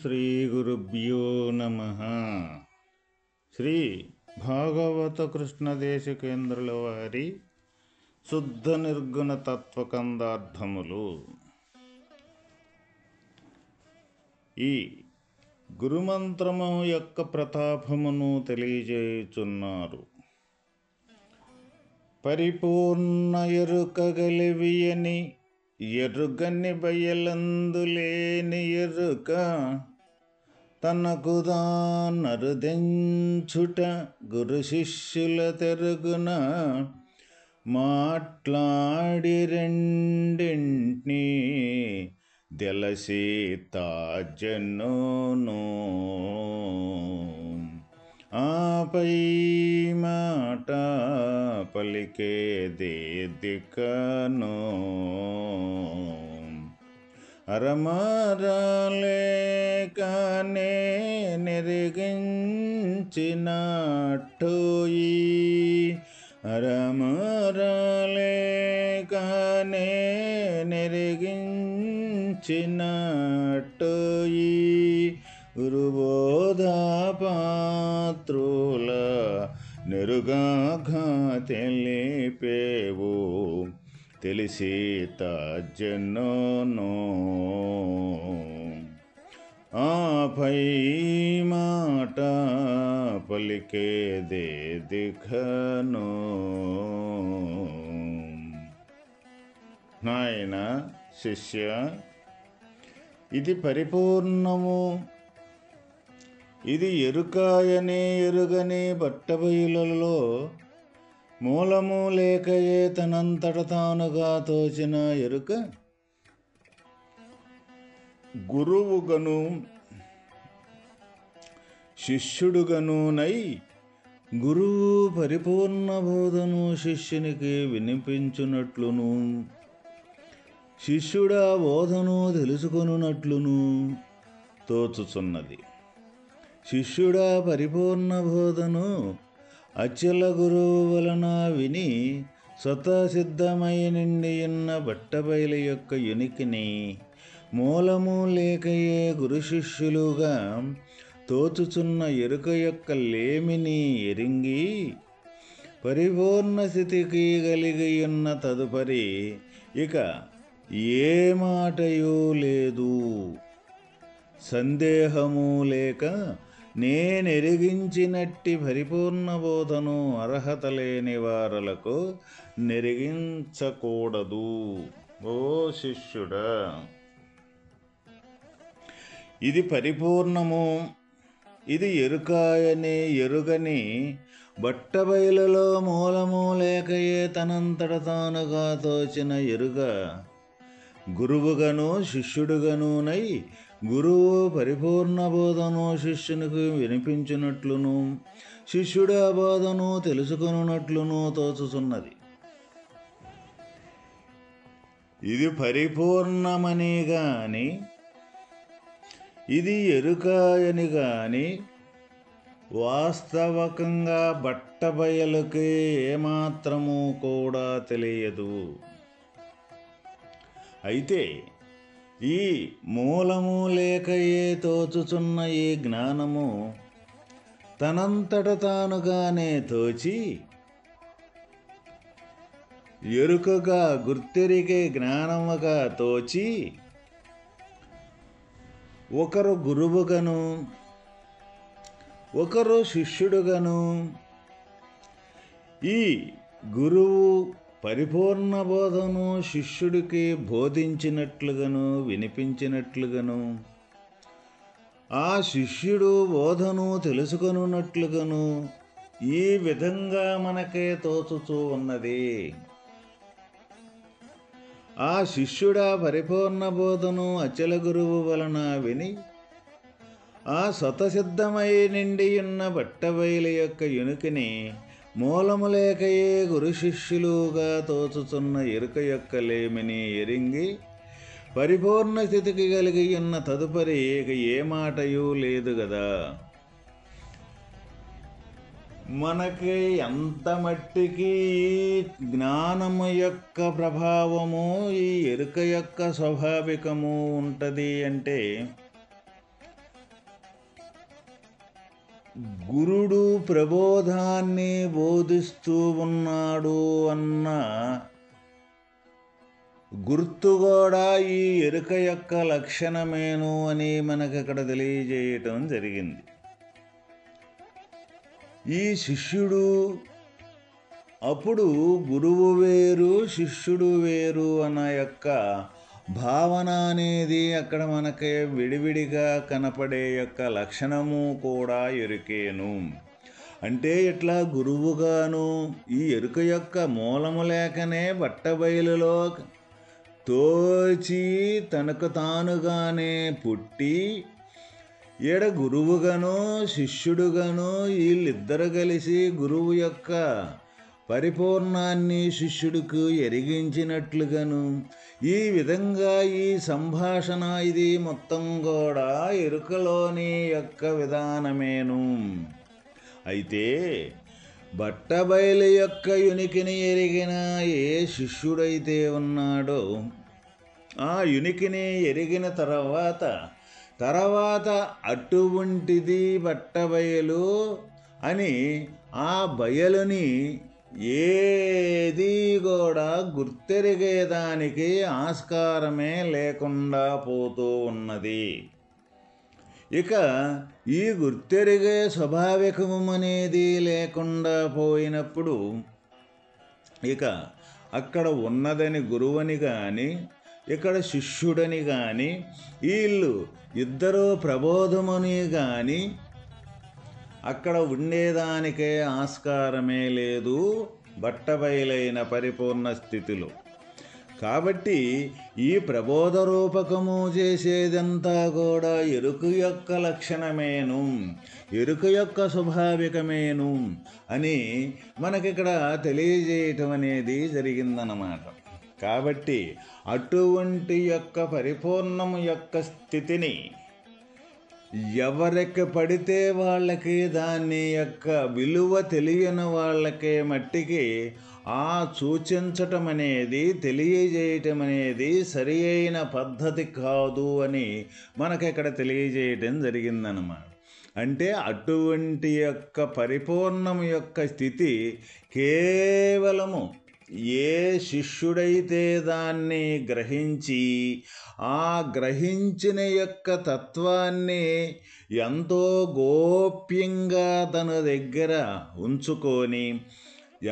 శ్రీ గురుభ్యో నమః. శ్రీ భాగవత కృష్ణదేశికేంద్రుల వారి శుద్ధ నిర్గుణ తత్వకందార్థములు. ఈ గురుమంత్రము యొక్క ప్రతాపమును తెలియజేయుచున్నారు. పరిపూర్ణ ఎరుక గలివియని ఎరుగని బయలందులేని ఎరుక తనకు దానరుదెంచుట గురు శిష్యుల తెరుగున మాట్లాడి రెండింటిని దెలసి తాజనును ఆపై మాట పలికేదే దిక్కను అరమరలేకనే నెరిగించినట్టు అరమరలేకనే నెరిగించినట్టు గురుబోధ పాత్రుల నెరుగాఘ తెలిపేవు తెలిసి తాజనును ఆపై మాట పలికేదే దిఖను. నాయన శిష్య, ఇది పరిపూర్ణము. ఇది ఎరుకాయని ఎరుగని బట్టబయలులో మూలము లేకయే తనంతట తానుగా తోచిన ఎరుక గురువుగను శిష్యుడుగనునై గురువు పరిపూర్ణ బోధను శిష్యునికి వినిపించునట్లును శిష్యుడా బోధను తెలుసుకొనున్నట్లును తోచుచున్నది. శిష్యుడా పరిపూర్ణ బోధను అచల గురువు వలన విని స్వతసిద్ధమై నిండియున్న బట్టబయలు యొక్క ఉనికిని మూలము లేకయే గురు శిష్యులుగా తోచుచున్న ఎరుక యొక్క లేమిని ఎరింగి పరిపూర్ణ స్థితికి కలిగియున్న తదుపరి ఇక ఏ మాటయూ లేదు, సందేహము లేక నేనెరిగించినట్టి పరిపూర్ణ బోధను అర్హత లేని వారలకు నెరిగించకూడదు. ఓ శిష్యుడా, ఇది పరిపూర్ణము. ఇది ఎరుకాయని ఎరుగని బట్టబయలులో మూలము లేకయే తనంతట తానుగా తోచిన ఎరుక గురువుగను శిష్యుడుగనునై గురువు పరిపూర్ణ బోధను శిష్యునికి వినిపించినట్లును శిష్యుడు ఆ బోధను తెలుసుకొనున్నట్లును తోచుచున్నది. ఇది పరిపూర్ణమని గాని ఇది ఎరుకాయని గాని వాస్తవకంగా బట్టబయలుకి ఏమాత్రము కూడా తెలియదు. అయితే ఈ మూలము లేకయే తోచుచున్న ఈ జ్ఞానము తనంతట తానుగానే తోచి ఎరుకగా గుర్తెరిగే జ్ఞానముగా తోచి ఒకరు గురువుగను ఒకరు శిష్యుడుగను ఈ గురువు పరిపూర్ణ బోధను శిష్యుడికి బోధించినట్లుగాను వినిపించినట్లుగాను ఆ శిష్యుడు బోధను తెలుసుకొనున్నట్లుగాను ఈ విధంగా మనకే తోచుచూ ఉన్నది. ఆ శిష్యుడా పరిపూర్ణ బోధను అచల గురువు వలన విని ఆ స్వతసిద్ధమై నిండియున్న బట్టబయలు యొక్క ఉనికిని మూలము లేకయే గురు శిష్యులుగా తోచుచున్న ఎరుక యొక్క లేమిని ఎరింగి పరిపూర్ణ స్థితికి కలిగి ఉన్న తదుపరి ఇక ఏ మాటయూ లేదు గదా. మనకి ఎంత మట్టికి జ్ఞానము యొక్క ప్రభావము ఈ ఎరుక యొక్క స్వాభావికము ఉంటుంది అంటే గురుడు ప్రబోధాన్ని బోధిస్తూ ఉన్నాడు అన్న గుర్తు కూడా ఈ ఎరుక యొక్క లక్షణమేను అని మనకు అక్కడ తెలియజేయటం జరిగింది. ఈ శిష్యుడు అప్పుడు గురువు వేరు శిష్యుడు వేరు అన్న యొక్క భావన అనేది అక్కడ మనకి విడివిడిగా కనపడే యొక్క లక్షణము కూడా ఎరుకేను. అంటే ఇట్లా గురువుగాను ఈ ఎరుక యొక్క మూలము లేకనే బట్టబయలులో తోచి తనకు తానుగానే పుట్టి ఈడ గురువుగాను శిష్యుడుగాను వీళ్ళిద్దరు కలిసి గురువు యొక్క పరిపూర్ణాన్ని శిష్యుడికి ఎరిగించినట్లుగాను ఈ విధంగా ఈ సంభాషణ ఇది మొత్తం కూడా ఎరుకలోని యొక్క విధానమేను. అయితే బట్టబయలు యొక్క ఉనికిని ఎరిగిన ఏ శిష్యుడైతే ఉన్నాడో ఆ ఉనికిని ఎరిగిన తర్వాత అటువంటిది బట్టబయలు అని ఆ బయలుని ఏది కూడా గుర్తెరిగేదానికి ఆస్కారమే లేకుండా పోతూ ఉన్నది. ఇక ఈ గుర్తెరిగే స్వాభావికము అనేది లేకుండా పోయినప్పుడు ఇక అక్కడ ఉన్నదని గురువుని కానీ ఇక్కడ శిష్యుడని కానీ వీళ్ళు ఇద్దరు ప్రబోధముని కానీ అక్కడ ఉండేదానికే ఆస్కారమే లేదు బట్టబయలైన పరిపూర్ణ స్థితిలో. కాబట్టి ఈ ప్రబోధ రూపకము చేసేదంతా కూడా ఎరుక యొక్క లక్షణమేను, ఎరుక యొక్క స్వాభావికమేను అని మనకిక్కడ తెలియజేయటం అనేది జరిగిందన్నమాట. కాబట్టి అటువంటి యొక్క పరిపూర్ణము యొక్క స్థితిని ఎవరికి పడితే వాళ్ళకి దాని యొక్క విలువ తెలియని వాళ్ళకే మట్టికి ఆ సూచించటం అనేది తెలియజేయటం అనేది సరి అయిన పద్ధతి కాదు అని మనకి ఇక్కడ తెలియజేయటం జరిగిందన్నమాట. అంటే అటువంటి యొక్క పరిపూర్ణము యొక్క స్థితి కేవలము ఏ శిష్యుడైతే దాన్ని గ్రహించి ఆ గ్రహించిన యొక్క తత్వాన్ని ఎంతో గోప్యంగా తన దగ్గర ఉంచుకొని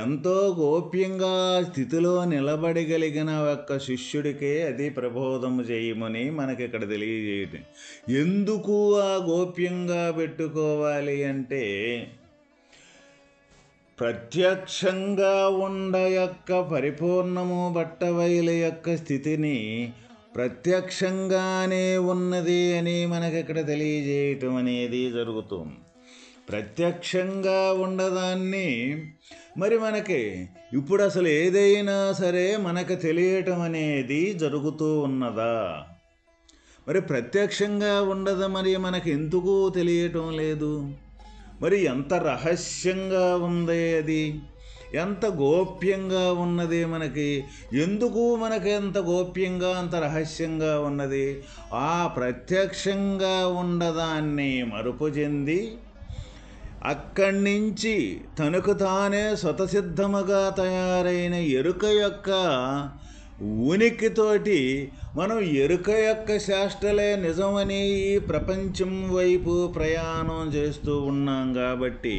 ఎంతో గోప్యంగా స్థితిలో నిలబడగలిగిన ఒక్క శిష్యుడికే అది ప్రబోధము చేయమని మనకి ఇక్కడ తెలియజేయటం. ఎందుకు ఆ గోప్యంగా పెట్టుకోవాలి అంటే ప్రత్యక్షంగా ఉండ యొక్క పరిపూర్ణము బట్టబయలు యొక్క స్థితిని ప్రత్యక్షంగానే ఉన్నది అని మనకి ఇక్కడ తెలియజేయటం అనేది జరుగుతుంది. ప్రత్యక్షంగా ఉండదాన్ని మరి మనకి ఇప్పుడు అసలు ఏదైనా సరే మనకు తెలియటం అనేది జరుగుతూ ఉన్నదా? మరి ప్రత్యక్షంగా ఉండదా మరి మనకు ఎందుకు తెలియటం లేదు? మరి ఎంత రహస్యంగా ఉంది అది, ఎంత గోప్యంగా ఉన్నది మనకి, ఎందుకు మనకి ఎంత గోప్యంగా అంత రహస్యంగా ఉన్నది? ఆ ప్రత్యక్షంగా ఉండదాన్ని మరుపు చెంది అక్కడి నుంచి తనకు తానే స్వతసిద్ధముగా తయారైన ఎరుక యొక్క ఉనికితోటి మనం ఎరుక యొక్క శాస్త్రలే నిజమని ఈ ప్రపంచం వైపు ప్రయాణం చేస్తూ ఉన్నాం. కాబట్టి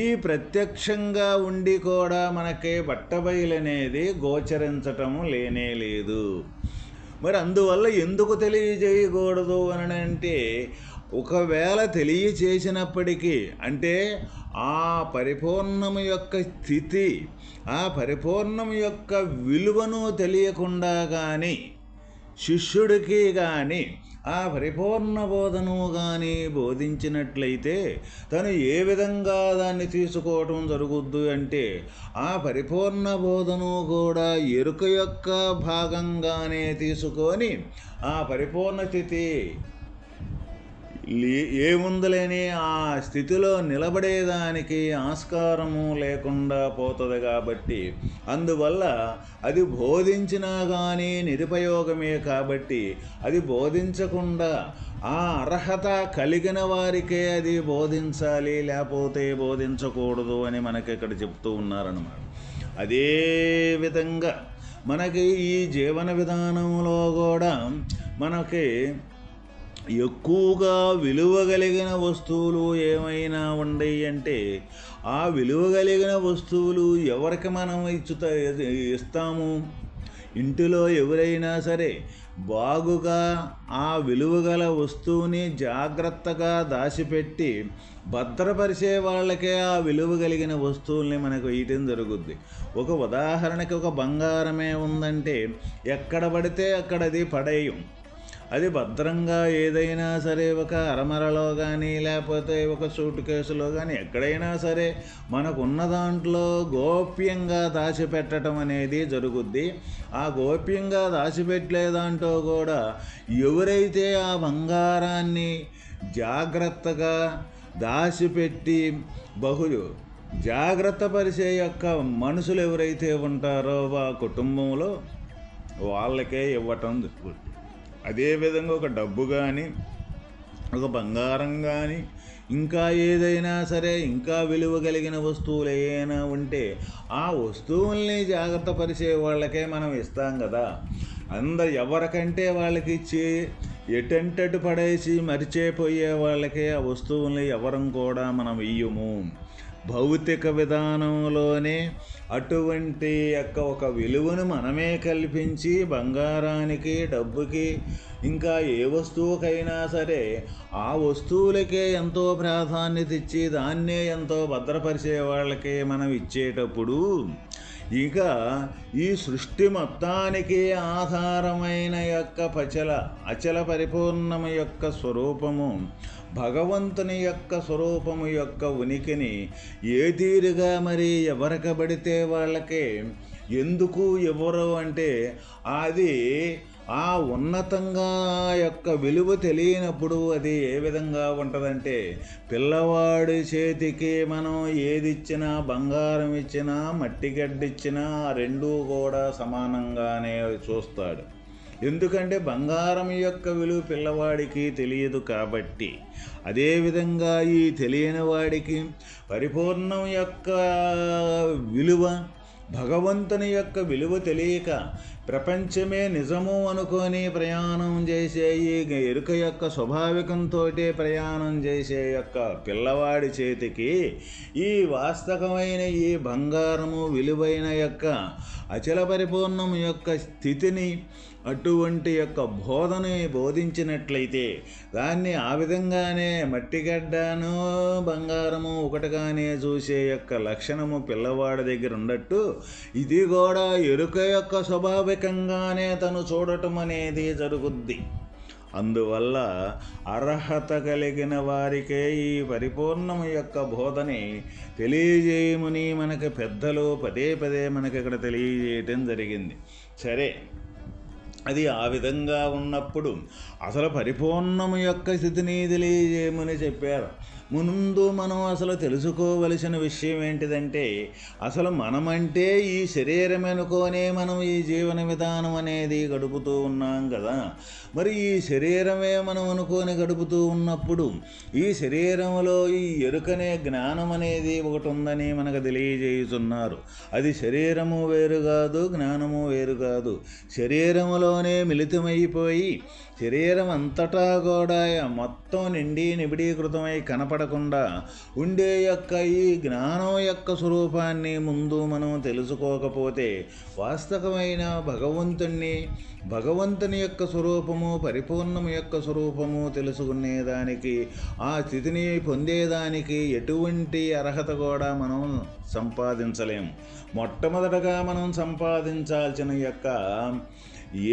ఈ ప్రత్యక్షంగా ఉండి కూడా మనకి బట్టబయలనేది గోచరించటం లేనే లేదు. మరి అందువల్ల ఎందుకు తెలియజేయకూడదు అని అంటే ఒకవేళ తెలియచేసినప్పటికీ అంటే ఆ పరిపూర్ణము యొక్క స్థితి ఆ పరిపూర్ణం యొక్క విలువను తెలియకుండా కానీ శిష్యుడికి కానీ ఆ పరిపూర్ణ బోధను కానీ బోధించినట్లయితే తను ఏ విధంగా దాన్ని తీసుకోవటం జరుగుద్దు అంటే ఆ పరిపూర్ణ బోధను కూడా ఎరుక యొక్క భాగంగానే తీసుకొని ఆ పరిపూర్ణ స్థితి ఏముందలేని ఆ స్థితిలో నిలబడేదానికి ఆస్కారము లేకుండా పోతుంది. కాబట్టి అందువల్ల అది బోధించినా కానీ నిరుపయోగమే. కాబట్టి అది బోధించకుండా ఆ అర్హత కలిగిన వారికే అది బోధించాలి, లేకపోతే బోధించకూడదు అని మనకి ఇక్కడ చెప్తూ ఉన్నారన్నమాట. అదే విధంగా మనకి ఈ జీవన విధానంలో కూడా మనకి ఎక్కువగా విలువ కలిగిన వస్తువులు ఏమైనా ఉన్నాయి అంటే ఆ విలువ కలిగిన వస్తువులు ఎవరికి మనం ఇస్తాము? ఇంటిలో ఎవరైనా సరే బాగుగా ఆ విలువగల వస్తువుని జాగ్రత్తగా దాచిపెట్టి భద్రపరిచే వాళ్ళకే ఆ విలువ కలిగిన వస్తువుల్ని మనకు ఇయటం జరుగుద్ది. ఒక ఉదాహరణకి ఒక బంగారమే ఉందంటే ఎక్కడ పడితే అక్కడ అది పడేయం. అది భద్రంగా ఏదైనా సరే ఒక అరమరలో కానీ లేకపోతే ఒక సూట్ కేసులో కానీ ఎక్కడైనా సరే మనకున్న దాంట్లో గోప్యంగా దాచిపెట్టడం అనేది జరుగుద్ది. ఆ గోప్యంగా దాచిపెట్టే దాంట్లో కూడా ఎవరైతే ఆ బంగారాన్ని జాగ్రత్తగా దాచిపెట్టి జాగ్రత్త పరిచే యొక్క మనుషులు ఎవరైతే ఉంటారో ఆ కుటుంబంలో వాళ్ళకే ఇవ్వటం జరుగుతుంది. అదేవిధంగా ఒక డబ్బు కానీ ఒక బంగారం కానీ ఇంకా ఏదైనా సరే ఇంకా విలువ కలిగిన వస్తువులు ఏమైనా ఉంటే ఆ వస్తువుల్ని జాగ్రత్త పరిచే వాళ్ళకే మనం ఇస్తాం కదా. ఎవరికంటే వాళ్ళకి ఇచ్చి ఎటంటటు పడేసి మరిచిపోయే వాళ్ళకే ఆ వస్తువుల్ని ఎవరం కూడా మనం ఇయ్యము. భౌతిక విధానంలోనే అటువంటి ఒక విలువను మనమే కల్పించి బంగారానికి, డబ్బుకి, ఇంకా ఏ వస్తువుకైనా సరే ఆ వస్తువులకే ఎంతో ప్రాధాన్యత ఇచ్చి దాన్నే ఎంతో భద్రపరిచే వాళ్ళకే మనం ఇచ్చేటప్పుడు ఇక ఈ సృష్టి మొత్తానికి ఆధారమైన అచల పరిపూర్ణము యొక్క స్వరూపము భగవంతుని యొక్క స్వరూపము యొక్క ఉనికిని ఏ తీరుగా మరి ఎవరకబడితే వాళ్ళకే ఎందుకు ఎవరు అంటే అది ఆ ఉన్నతంగా యొక్క విలువ తెలియనప్పుడు అది ఏ విధంగా ఉంటుందంటే పిల్లవాడి చేతికి మనం ఏది ఇచ్చినా బంగారం ఇచ్చినా మట్టి గడ్డిచ్చినా రెండూ కూడా సమానంగానే చూస్తాడు. ఎందుకంటే బంగారం యొక్క విలువ పిల్లవాడికి తెలియదు కాబట్టి. అదేవిధంగా ఈ తెలియని వాడికి పరిపూర్ణం యొక్క విలువ భగవంతుని యొక్క విలువ తెలియక ప్రపంచమే నిజము అనుకొని ప్రయాణం చేసే ఈ ఎరుక యొక్క స్వాభావికంతో ప్రయాణం చేసే యొక్క పిల్లవాడి చేతికి ఈ వాస్తవమైన ఈ బంగారము విలువైన యొక్క అచల పరిపూర్ణం యొక్క స్థితిని అటువంటి యొక్క బోధని బోధించినట్లయితే దాన్ని ఆ విధంగానే మట్టిగడ్డను బంగారము ఒకటిగానే చూసే యొక్క లక్షణము పిల్లవాడి దగ్గర ఉన్నట్టు ఇది కూడా ఎరుక యొక్క స్వాభావికంగానే తను చూడటం అనేది జరుగుద్ది. అందువల్ల అర్హత కలిగిన వారికే ఈ పరిపూర్ణము యొక్క బోధని తెలియజేయమని మనకి పెద్దలు పదే పదే మనకి ఇక్కడ తెలియజేయటం జరిగింది. సరే, అది ఆ విధంగా ఉన్నప్పుడు అసలు పరిపూర్ణము యొక్క స్థితిని తెలియజేయమని చెప్పారు. ముందు మనం అసలు తెలుసుకోవలసిన విషయం ఏంటిదంటే అసలు మనమంటే ఈ శరీరం అనుకోనే మనం ఈ జీవన విధానం అనేది గడుపుతూ ఉన్నాం కదా. మరి ఈ శరీరమే మనం అనుకొని గడుపుతూ ఉన్నప్పుడు ఈ శరీరంలో ఈ ఎరుకనే జ్ఞానం అనేది ఒకటి ఉందని మనకు తెలియజేయుతున్నారు. అది శరీరము వేరు కాదు, జ్ఞానము వేరు కాదు. శరీరములోనే మిళితమైపోయి శరీరం అంతటా కూడా మొత్తం నిండి నిబిడీకృతమై కనపడకుండా ఉండే యొక్క ఈ జ్ఞానం యొక్క స్వరూపాన్ని ముందు మనం తెలుసుకోకపోతే వాస్తవమైన భగవంతుని యొక్క స్వరూపము పరిపూర్ణము యొక్క స్వరూపము తెలుసుకునేదానికి ఆ స్థితిని పొందేదానికి ఎటువంటి అర్హత కూడా మనం సంపాదించలేము. మొట్టమొదటగా మనం సంపాదించాల్సిన యొక్క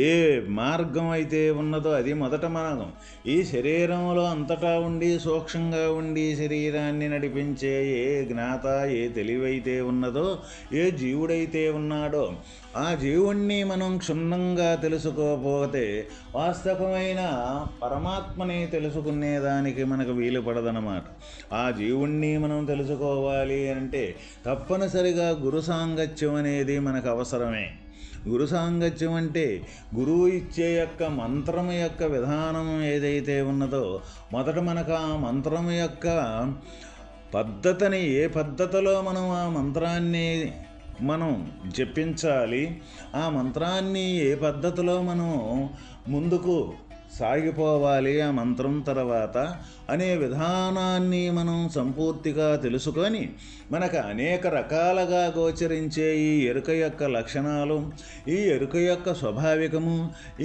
ఏ మార్గం అయితే ఉన్నదో అది మొదట మార్గం. ఈ శరీరంలో అంతటా ఉండి సూక్ష్మంగా ఉండి శరీరాన్ని నడిపించే ఏ జ్ఞాత, ఏ తెలివైతే ఉన్నదో, ఏ జీవుడైతే ఉన్నాడో ఆ జీవుణ్ణి మనం క్షుణ్ణంగా తెలుసుకోకపోతే వాస్తవమైన పరమాత్మని తెలుసుకునేదానికి మనకు వీలు పడదన్నమాట. ఆ జీవుణ్ణి మనం తెలుసుకోవాలి అంటే తప్పనిసరిగా గురు సాంగత్యం అనేది మనకు అవసరమే. గురు సాంగత్యం అంటే గురువు ఇచ్చే యొక్క మంత్రం యొక్క విధానం ఏదైతే ఉన్నదో మొదట మనకు ఆ మంత్రం యొక్క పద్ధతిని, ఏ పద్ధతిలో మనం ఆ మంత్రాన్ని మనం జపించాలి, ఆ మంత్రాన్ని ఏ పద్ధతిలో మనం ముందుకు సాగిపోవాలి ఆ మంత్రం తర్వాత అనే విధానాన్ని మనం సంపూర్తిగా తెలుసుకొని మనకు అనేక రకాలుగా గోచరించే ఈ ఎరుక యొక్క లక్షణాలు, ఈ ఎరుక యొక్క స్వాభావికము,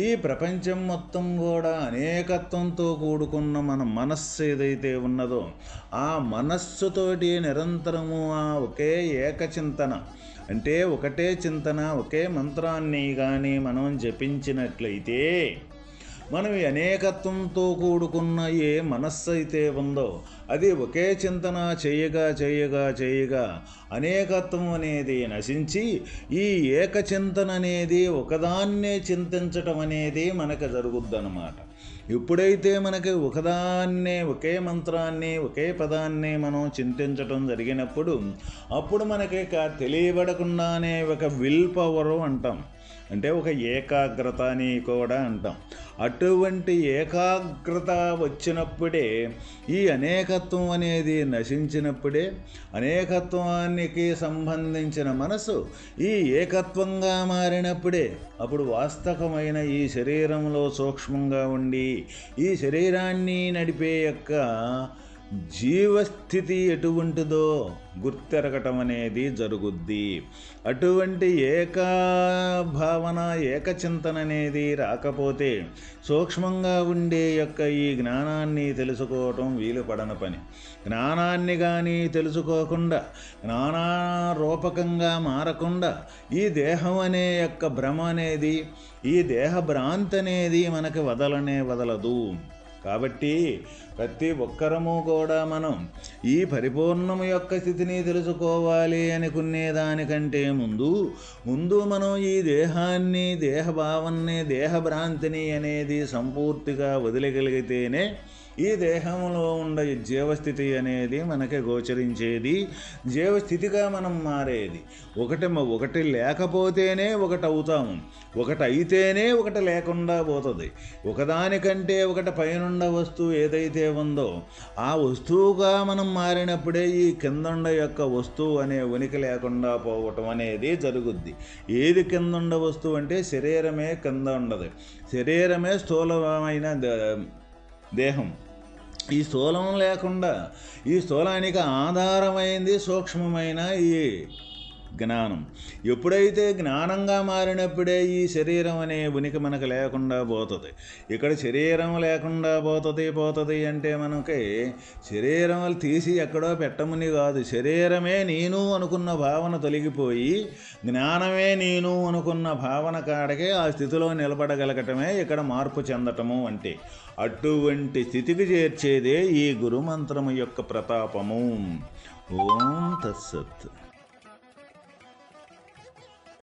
ఈ ప్రపంచం మొత్తం కూడా అనేకత్వంతో కూడుకున్న మన మనస్సు ఏదైతే ఉన్నదో ఆ మనస్సుతోటి నిరంతరము ఆ ఒకే ఏకచింతన అంటే ఒకటే చింతన, ఒకే మంత్రాన్ని కానీ మనం జపించినట్లయితే మనం అనేకత్వంతో కూడుకున్న ఏ మనస్సు అయితే ఉందో అది ఒకే చింతన చేయగా అనేకత్వం అనేది నశించి ఈ ఏకచింతన అనేది ఒకదాన్నే చింతించటం అనేది మనకు జరుగుద్దన్నమాట. ఎప్పుడైతే మనకి ఒకదాన్నే, ఒకే మంత్రాన్ని, ఒకే పదాన్ని మనం చింతించటం జరిగినప్పుడు అప్పుడు మనకి తెలియబడకుండానే ఒక విల్ పవర్ అంటాం, అంటే ఒక ఏకాగ్రత అని కూడా అంటాం. అటువంటి ఏకాగ్రత వచ్చినప్పుడే ఈ అనేకత్వం అనేది నశించినప్పుడే అనేకత్వానికి సంబంధించిన మనసు ఈ ఏకత్వంగా మారినప్పుడే అప్పుడు వాస్తవమైన ఈ శరీరంలో సూక్ష్మంగా ఉండి ఈ శరీరాన్ని నడిపే యొక్క జీవస్థితి ఎటువంటిదో గుర్తెరగటం అనేది జరుగుద్ది. అటువంటి ఏకభావన, ఏకచింతన అనేది రాకపోతే సూక్ష్మంగా ఉండే యొక్క ఈ జ్ఞానాన్ని తెలుసుకోవటం వీలు పడని పని. జ్ఞానాన్ని కానీ తెలుసుకోకుండా, జ్ఞానారూపకంగా మారకుండా ఈ దేహం అనే యొక్క భ్రమ అనేది, ఈ దేహ భ్రాంతి అనేది మనకి వదలదు. కాబట్టి ప్రతి ఒక్కరము కూడా మనం ఈ పరిపూర్ణము యొక్క స్థితిని తెలుసుకోవాలి అనుకునేదానికంటే ముందు మనం ఈ దేహాన్ని, దేహభావాన్ని, దేహభ్రాంతిని అనేది సంపూర్తిగా వదిలగలిగితేనే ఈ దేహంలో ఉండే జీవస్థితి అనేది మనకి గోచరించేది, జీవస్థితిగా మనం మారేది. ఒకటి లేకపోతేనే ఒకటి అవుతాము, ఒకటి అయితేనే ఒకటి లేకుండా పోతుంది. ఒకదానికంటే ఒకటి పైనుండ వస్తువు ఏదైతే ఉందో ఆ వస్తువుగా మనం మారినప్పుడే ఈ కిందుండ యొక్క వస్తువు అనే ఉనికి లేకుండా పోవటం అనేది జరుగుద్ది. ఏది కిందుండ వస్తువు అంటే శరీరమే కింద ఉండదు, శరీరమే స్థూలమైన దేహం. ఈ స్థూలం లేకుండా ఈ స్థూలానికి ఆధారమైంది సూక్ష్మమైన ఈ జ్ఞానం. ఎప్పుడైతే జ్ఞానంగా మారినప్పుడే ఈ శరీరం అనే ఉనికి మనకు లేకుండా పోతుంది. ఇక్కడ శరీరం లేకుండా పోతుంది అంటే మనకి శరీరం తీసి ఎక్కడో పెట్టమని కాదు, శరీరమే నేను అనుకున్న భావన తొలగిపోయి జ్ఞానమే నేను అనుకున్న భావన కాడకే ఆ స్థితిలో నిలబడగలగటమే ఇక్కడ మార్పు చెందటము అంటే. అటువంటి స్థితికి చేర్చేదే ఈ గురుమంత్రము యొక్క ప్రతాపము. ఓం తత్సత్.